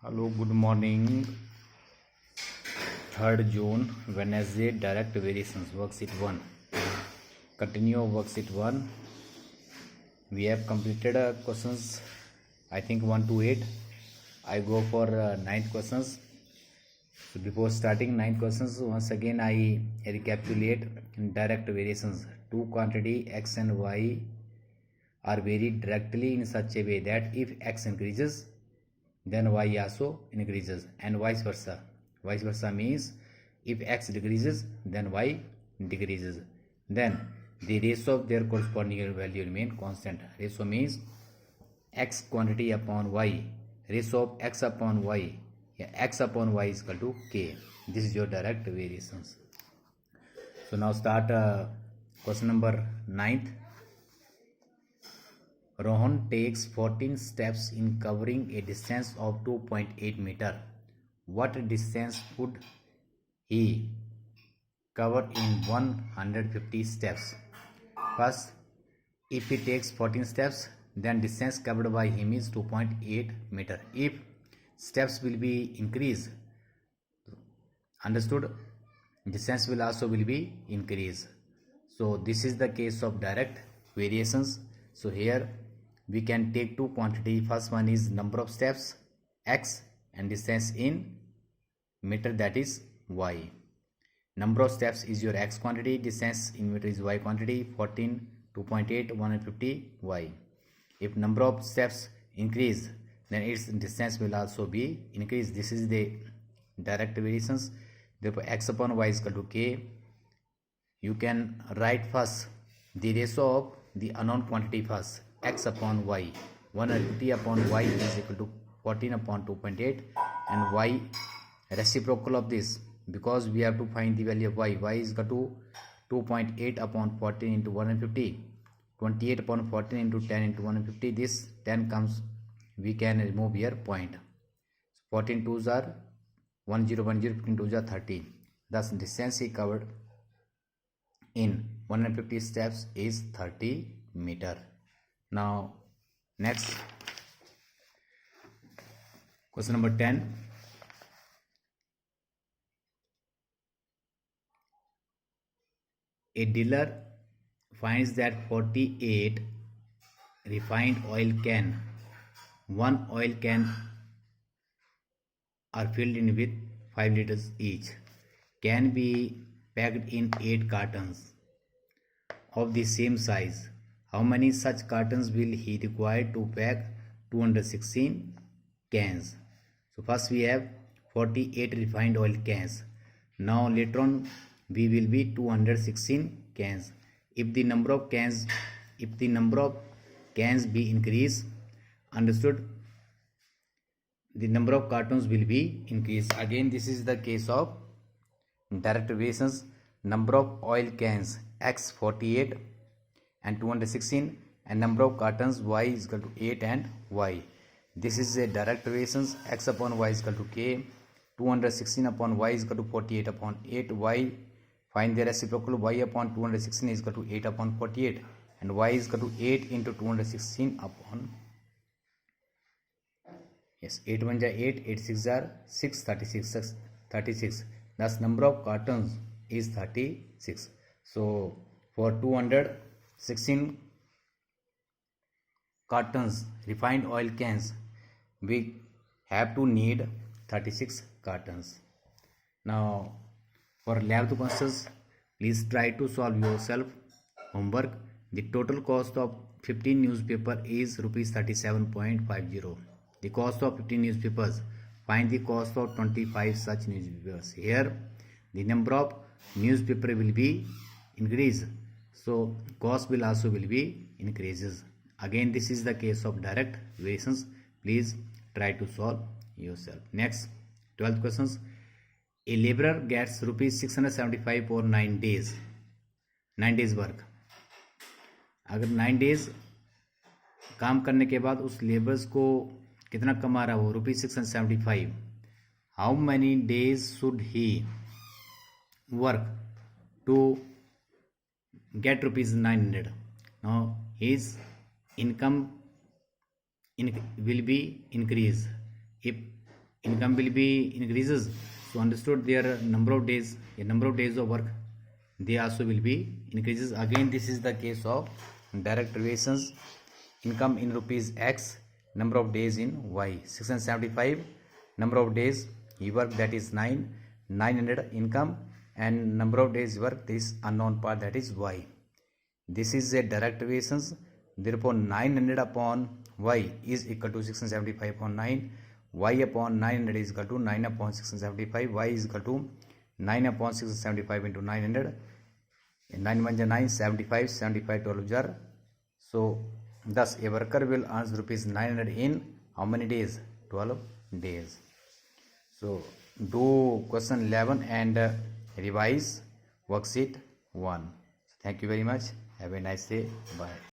Hello, good morning. 3rd June, Wednesday, direct variations, worksheet 1. Continue worksheet 1. We have completed questions, I think 1 to 8. I go for 9th questions. So before starting 9 questions, once again I recapitulate direct variations. Two quantity x and y are varied directly in such a way that if x increases, then y also increases, and vice versa. Vice versa means if x decreases, then y decreases. Then the ratio of their corresponding value remain constant. Ratio means x quantity upon y. Ratio of x upon y. X upon y is equal to k. This is your direct variations. So now start question number 9th. Rohan takes 14 steps in covering a distance of 2.8 meter. What distance would he cover in 150 steps? First, if he takes 14 steps, then distance covered by him is 2.8 meter. If steps will be increased, understood, distance will also be increased. So this is the case of direct variations. So here we can take two quantity. First one is number of steps x and distance in meter, that is y. Number of steps is your x quantity, distance in meter is y quantity. 14, 2.8, 150 y. If number of steps increase, then its distance will also be increased. This is the direct variations. Therefore x upon y is equal to k. You can write first the ratio of the unknown quantity first. X upon y, 150 upon y is equal to 14 upon 2.8, and y reciprocal of this, because we have to find the value of y. Y is equal to 2.8 upon 14 into 150, 28 upon 14 into 10 into 150. This 10 comes, we can remove here point. 14 2s are 1010, 15 2s are 30. Thus distance he covered in 150 steps is 30 meter. Now next question number 10. A dealer finds that 48 refined oil can, one oil can are filled in with 5 liters each, can be packed in 8 cartons of the same size. How many such cartons will he require to pack 216 cans? So first we have 48 refined oil cans. Now later on we will be 216 cans. If the number of cans be increased, understood, the number of cartons will be increased. Again this is the case of direct variations. Number of oil cans x 48 and 216, and number of cartons y is equal to 8 and y. This is a direct variations. X upon y is equal to k. 216 upon y is equal to 48 upon 8. Y, find the reciprocal. Y upon 216 is equal to 8 upon 48, and y is equal to 8 into 216 upon 8 1 are 8, 8 6 are 6, 36. Thus number of cartons is 36. So for 216 cartons refined oil cans, we have to need 36 cartons. Now for 11th questions, please try to solve yourself. Homework. The total cost of 15 newspaper is rupees 37.50. The cost of 15 newspapers. Find the cost of 25 such newspapers. Here the number of newspaper will be increased, so cost will also be increases. Again this is the case of direct variations. Please try to solve yourself. Next 12th questions. A laborer gets rupees 675 for 9 days work. अगर 9 days काम करने के बाद उस labours को कितना कमा रहा हो, rupees 675. How many days should he work to get rupees 900. Now his income will be increased if income will be increases. So understood their number of days, a number of days of work, they also will be increases. Again, this is the case of direct variations. Income in rupees X, number of days in Y. 675 number of days he work, that is 900 income, and number of days work, this unknown part, that is Y. This is a direct variations. Therefore 900 upon Y is equal to 675 upon 9. Y upon 900 is equal to 9 upon 675. Y is equal to 9 upon 675 into 900. 9 1 9, 75, 75 12 jar. So thus a worker will earn rupees 900 in how many days? 12 days. So do question 11 and revise worksheet 1. Thank you very much. Have a nice day. Bye.